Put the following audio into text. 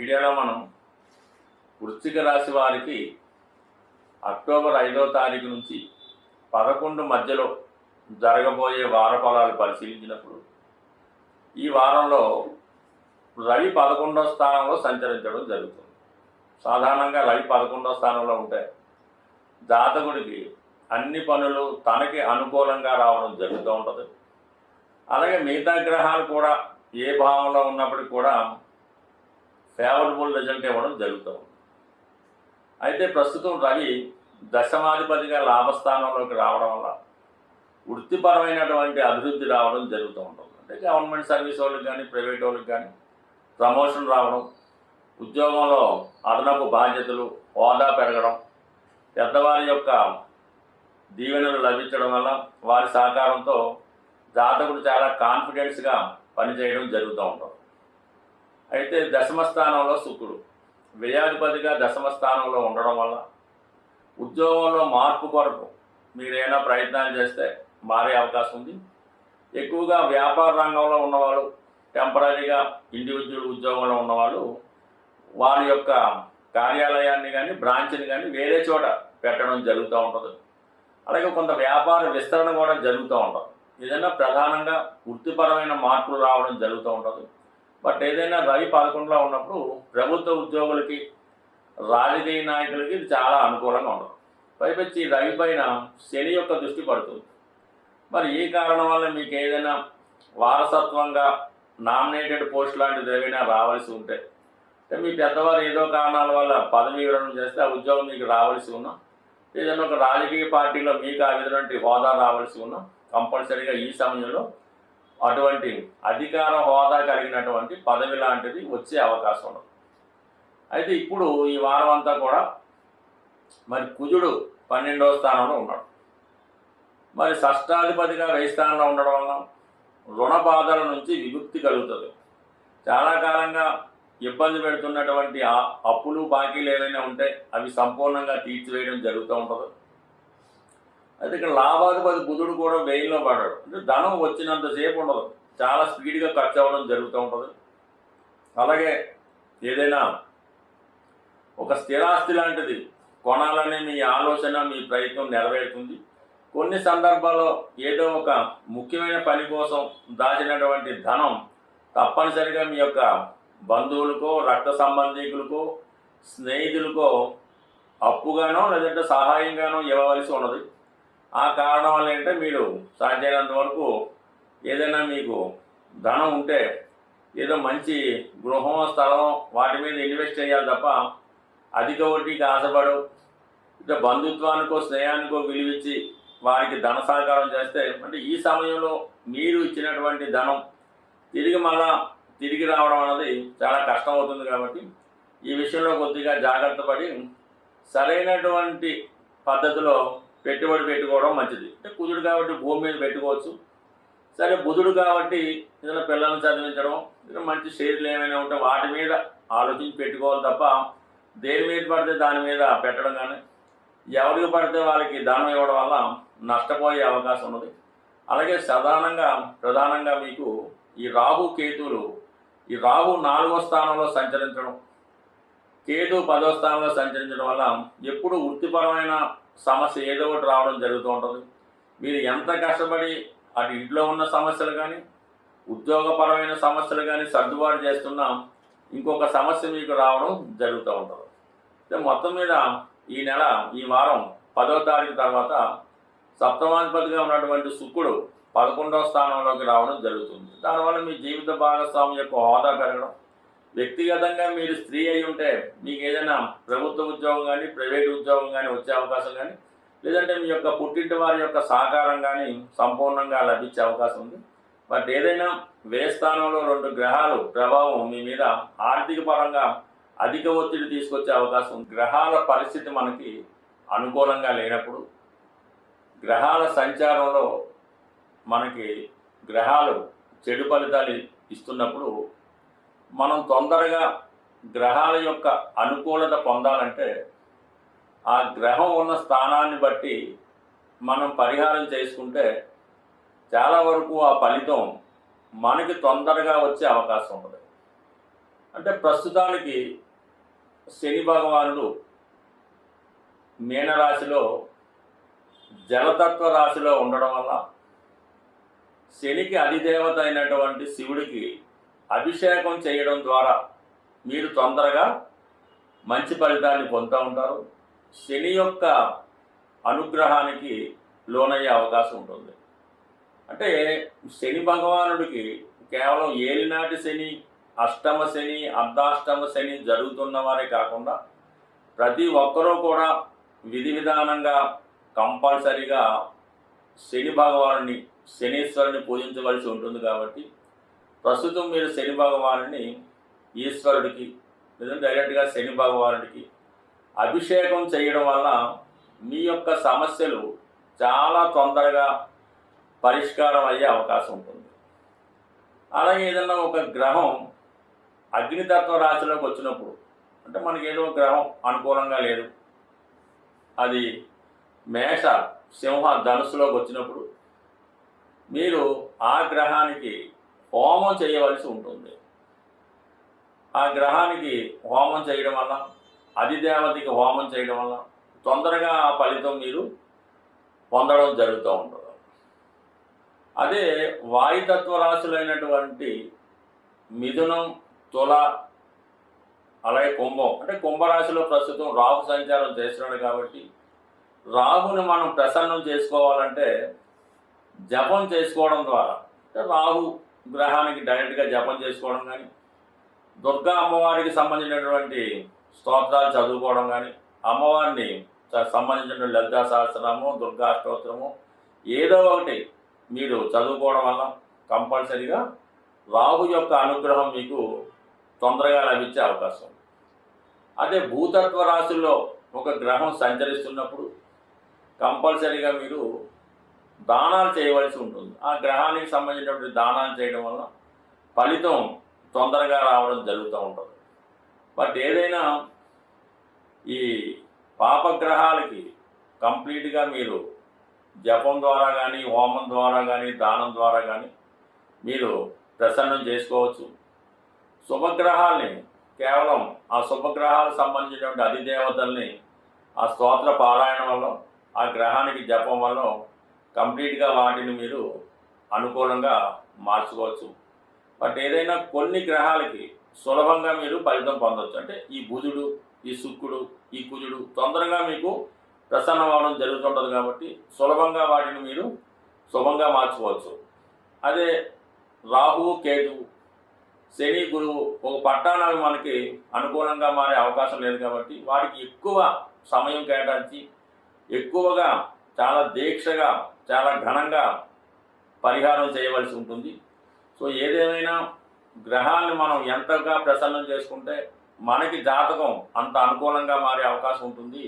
వీడియోలో మనం వృశ్చిక రాశి వారికి అక్టోబర్ 5వ తారీఖు నుంచి 11 మధ్యలో జరగబోయే వార ఫలాలు పరిశీలించినప్పుడు ఈ వారంలో రవి 11వ స్థానంలో సంచరించడం జరుగుతుంది. సాధారణంగా రవి 11వ స్థానంలో ఉంటే జాతకుడికి అన్ని పనులు తనకి అనుకూలంగా రావడం జరుగుతూ ఉంటుంది. అలాగే మిగతా గ్రహాలు కూడా ఏ భావంలో ఉన్నప్పటికీ కూడా ఫేవరబుల్ రిజల్ట్ ఇవ్వడం జరుగుతుంది. అయితే ప్రస్తుతం రవి దశమాధిపతిగా లాభస్థానంలోకి రావడం వల్ల వృత్తిపరమైనటువంటి అభివృద్ధి రావడం జరుగుతూ ఉంటుంది. అంటే గవర్నమెంట్ సర్వీస్ వాళ్ళకి కానీ ప్రైవేట్ వాళ్ళకి కానీ ప్రమోషన్ రావడం, ఉద్యోగంలో అదనపు బాధ్యతలు, హోదా పెరగడం, పెద్దవారి యొక్క దీవెనలు లభించడం వల్ల వారి సహకారంతో జాతకుడు చాలా కాన్ఫిడెన్స్గా పనిచేయడం జరుగుతూ ఉంటుంది. అయితే దశమ స్థానంలో శుక్రుడు వ్యయాధిపతిగా దశమ స్థానంలో ఉండడం వల్ల ఉద్యోగంలో మార్పు కొరకు మీరైనా ప్రయత్నాలు చేస్తే మారే అవకాశం ఉంది. ఎక్కువగా వ్యాపార రంగంలో ఉన్నవాళ్ళు, టెంపరీగా ఇండివిజువల్ ఉద్యోగంలో ఉన్నవాళ్ళు వారి యొక్క కార్యాలయాన్ని కానీ బ్రాంచ్ని కానీ వేరే చోట పెట్టడం జరుగుతూ ఉంటుంది. అలాగే కొంత వ్యాపార విస్తరణ కూడా జరుగుతూ ఉంటుంది. ఏదైనా ప్రధానంగా వృత్తిపరమైన మార్పులు రావడం జరుగుతూ ఉంటుంది. బట్ ఏదైనా రవి 11లో ఉన్నప్పుడు ప్రభుత్వ ఉద్యోగులకి, రాజకీయ నాయకులకి ఇది చాలా అనుకూలంగా ఉంటుంది. పైపచ్చి రవి పైన శని యొక్క దృష్టి పడుతుంది. మరి ఈ కారణం వల్ల మీకు ఏదైనా వారసత్వంగా నామినేటెడ్ పోస్ట్ లాంటిది ఏదైనా రావాల్సి ఉంటే, అంటే మీ పెద్దవారు ఏదో కారణాల వల్ల పదవి విరమణ చేస్తే ఆ ఉద్యోగం మీకు రావాల్సి ఉన్నా, ఏదైనా ఒక రాజకీయ పార్టీలో మీకు ఆ విధమైన హోదా రావాల్సి ఉన్నా కంపల్సరీగా ఈ సమయంలో అటువంటి అధికార హోదా కలిగినటువంటి పదవి లాంటిది వచ్చే అవకాశం ఉండదు. అయితే ఇప్పుడు ఈ వారం అంతా కూడా మరి కుజుడు 12వ స్థానంలో ఉన్నాడు. మరి షష్టాధిపతిగా 10 స్థానంలో ఉండడం వల్ల రుణ బాధల నుంచి విముక్తి కలుగుతుంది. చాలా కాలంగా ఇబ్బంది పెడుతున్నటువంటి అప్పులు బాకీలు ఏవైనా ఉంటే అవి సంపూర్ణంగా తీర్చివేయడం జరుగుతూ ఉంటుంది. అయితే ఇక్కడ లాభాధిపతి బుధుడు కూడా వెయిల్లో పడ్డాడు. అంటే ధనం వచ్చినంతసేపు ఉండదు, చాలా స్పీడ్గా ఖర్చు అవ్వడం జరుగుతూ ఉంటుంది. అలాగే ఏదైనా ఒక స్థిరాస్తి లాంటిది కొనాలనే మీ ఆలోచన, మీ ప్రయత్నం నెరవేరుతుంది. కొన్ని సందర్భాల్లో ఏదో ఒక ముఖ్యమైన పని కోసం దాచినటువంటి ధనం తప్పనిసరిగా మీ యొక్క బంధువులకో, రక్త సంబంధికులకో, స్నేహితులకో అప్పుగానో లేదంటే సహాయంగానో ఇవ్వవలసి ఉన్నది. ఆ కారణం వల్ల ఏంటంటే మీరు సాధ్యమైనంత వరకు ఏదైనా మీకు ధనం ఉంటే ఏదో మంచి గృహం, స్థలం వాటి మీద ఇన్వెస్ట్ చేయాలి తప్ప అధిక వడ్డీకి ఆశపడు ఇక బంధుత్వానికో స్నేహానికో విలువిచ్చి వారికి ధన సహకారం చేస్తే అంటే ఈ సమయంలో మీరు ఇచ్చినటువంటి ధనం తిరిగి రావడం అనేది చాలా కష్టం అవుతుంది. కాబట్టి ఈ విషయంలో కొద్దిగా జాగ్రత్త పడి సరైనటువంటి పద్ధతిలో పెట్టుబడి పెట్టుకోవడం మంచిది. అంటే కుజుడు కాబట్టి భూమి మీద పెట్టుకోవచ్చు. సరే బుధుడు కాబట్టి ఏదైనా పిల్లల్ని చదివించడం, ఏదైనా మంచి షేర్లు ఏమైనా ఉంటే వాటి మీద ఆలోచించి పెట్టుకోవాలి తప్ప దేని మీద పడితే దాని మీద పెట్టడం కానీ ఎవరికి పడితే వాళ్ళకి ధనం ఇవ్వడం వల్ల నష్టపోయే అవకాశం ఉన్నది. అలాగే ప్రధానంగా మీకు ఈ రాహు కేతువులు, ఈ రాహు 4వ స్థానంలో సంచరించడం, కేతు 10వ స్థానంలో సంచరించడం వల్ల ఎప్పుడు వృత్తిపరమైన సమస్య ఏదో ఒకటి రావడం జరుగుతూ ఉంటుంది. మీరు ఎంత కష్టపడి అటు ఇంట్లో ఉన్న సమస్యలు కానీ ఉద్యోగపరమైన సమస్యలు కానీ సర్దుబాటు చేస్తున్నా ఇంకొక సమస్య మీకు రావడం జరుగుతూ ఉంటుంది. మొత్తం మీద ఈ వారం 10వ తారీఖు తర్వాత సప్తమాధిపతిగా ఉన్నటువంటి శుక్రుడు 11వ స్థానంలోకి రావడం జరుగుతుంది. దానివల్ల మీ జీవిత భాగస్వామి యొక్క హోదా పెరగడం, వ్యక్తిగతంగా మీరు స్త్రీ అయి ఉంటే మీకు ఏదైనా ప్రభుత్వ ఉద్యోగం కానీ ప్రైవేట్ ఉద్యోగం కానీ వచ్చే అవకాశం కానీ లేదంటే మీ యొక్క పుట్టింటి వారి యొక్క సహకారం కానీ సంపూర్ణంగా లభించే అవకాశం ఉంది. బట్ ఏదైనా వ్యయ స్థానంలో 2 గ్రహాలు ప్రభావం మీ మీద ఆర్థిక పరంగా అధిక ఒత్తిడి తీసుకొచ్చే అవకాశం ఉంది. గ్రహాల పరిస్థితి మనకి అనుకూలంగా లేనప్పుడు, గ్రహాల సంచారంలో మనకి గ్రహాలు చెడు ఫలితాలు ఇస్తున్నప్పుడు మనం తొందరగా గ్రహాల యొక్క అనుకూలత పొందాలంటే ఆ గ్రహం ఉన్న స్థానాన్ని బట్టి మనం పరిహారం చేసుకుంటే చాలా వరకు ఆ ఫలితం మనకి తొందరగా వచ్చే అవకాశం ఉంటుంది. అంటే ప్రస్తుతానికి శని భగవానుడు మీనరాశిలో జలతత్వ రాశిలో ఉండడం వల్ల శనికి అధిదేవత అయినటువంటి శివుడికి అభిషేకం చేయడం ద్వారా మీరు తొందరగా మంచి ఫలితాన్ని పొందుతూ ఉంటారు. శని యొక్క అనుగ్రహానికి లోనయ్యే అవకాశం ఉంటుంది. అంటే శని భగవానుడికి కేవలం ఏలినాటి శని, అష్టమ శని, అర్ధాష్టమ శని జరుగుతున్న వారే కాకుండా ప్రతి ఒక్కరూ కూడా విధి విధానంగా కంపల్సరిగా శని భగవానుని, శనీశ్వరుని పూజించవలసి ఉంటుంది. కాబట్టి ప్రస్తుతం మీరు శని భగవానుని ఈశ్వరుడికి లేదా డైరెక్ట్గా శని భగవానుడికి అభిషేకం చేయడం వల్ల మీ యొక్క సమస్యలు చాలా తొందరగా పరిష్కారం అయ్యే అవకాశం ఉంటుంది. అలాగే ఏదన్నా ఒక గ్రహం అగ్నితత్వ రాశిలోకి వచ్చినప్పుడు, అంటే మనకి ఏదో గ్రహం అనుకూలంగా లేదు, అది మేష, సింహ, ధనుస్సులోకి వచ్చినప్పుడు మీరు ఆ గ్రహానికి హోమం చేయవలసి ఉంటుంది. ఆ గ్రహానికి హోమం చేయడం వల్ల, అధిదేవతకి హోమం చేయడం వల్ల తొందరగా ఆ ఫలితం మీరు పొందడం జరుగుతూ ఉంటుంది. అదే వాయుతత్వ రాశులైనటువంటి మిథునం, తుల, అలాగే కుంభం, అంటే కుంభరాశిలో ప్రస్తుతం రాహు సంచారం చేస్తున్నాడు. కాబట్టి రాహుని మనం ప్రసన్నం చేసుకోవాలంటే జపం చేసుకోవడం ద్వారా, అంటే రాహు గ్రహానికి డైరెక్ట్గా జపం చేసుకోవడం కానీ, దుర్గా అమ్మవారికి సంబంధించినటువంటి స్తోత్రాలు చదువుకోవడం కానీ, అమ్మవారిని సంబంధించిన లలితా సహస్రనామం, దుర్గా అష్టోత్తరము ఏదో ఒకటి మీరు చదువుకోవడం వల్ల కంపల్సరిగా రాహు యొక్క అనుగ్రహం మీకు తొందరగా లభించే అవకాశం ఉంది. అదే భూతత్వ రాశుల్లో ఒక గ్రహం సంచరిస్తున్నప్పుడు కంపల్సరిగా మీరు దానాలు చేయవలసి ఉంటుంది. ఆ గ్రహానికి సంబంధించినటువంటి దానాలు చేయడం వల్ల ఫలితం తొందరగా రావడం జరుగుతూ ఉంటుంది. బట్ ఏదైనా ఈ పాపగ్రహాలకి కంప్లీట్గా మీరు జపం ద్వారా కానీ, హోమం ద్వారా కానీ, దానం ద్వారా కానీ మీరు ప్రసన్నం చేసుకోవచ్చు. శుభగ్రహాల్ని కేవలం ఆ శుభగ్రహాలకు సంబంధించినటువంటి అధిదేవతల్ని ఆ స్తోత్ర పారాయణం వల్ల, ఆ గ్రహానికి జపం వల్ల కంప్లీట్గా వాటిని మీరు అనుకూలంగా మార్చుకోవచ్చు. బట్ ఏదైనా కొన్ని గ్రహాలకి సులభంగా మీరు ఫలితం పొందవచ్చు. అంటే ఈ బుధుడు, ఈ శుక్రుడు, ఈ కుజుడు తొందరగా మీకు ప్రసన్నం అవ్వడం జరుగుతుంటుంది. కాబట్టి సులభంగా వాటిని మీరు శుభంగా మార్చుకోవచ్చు. అదే రాహువు, కేతువు, శని, గురువు ఒక పట్టాణాలు మనకి అనుకూలంగా మారే అవకాశం లేదు. కాబట్టి వాటికి ఎక్కువ సమయం కేటాయించి ఎక్కువగా చాలా దీక్షగా, చాలా ఘనంగా పరిహారం చేయవలసి ఉంటుంది. సో ఏదేమైనా గ్రహాన్ని మనం ఎంతగా ప్రసన్నం చేసుకుంటే మనకి జాతకం అంత అనుకూలంగా మారే అవకాశం ఉంటుంది.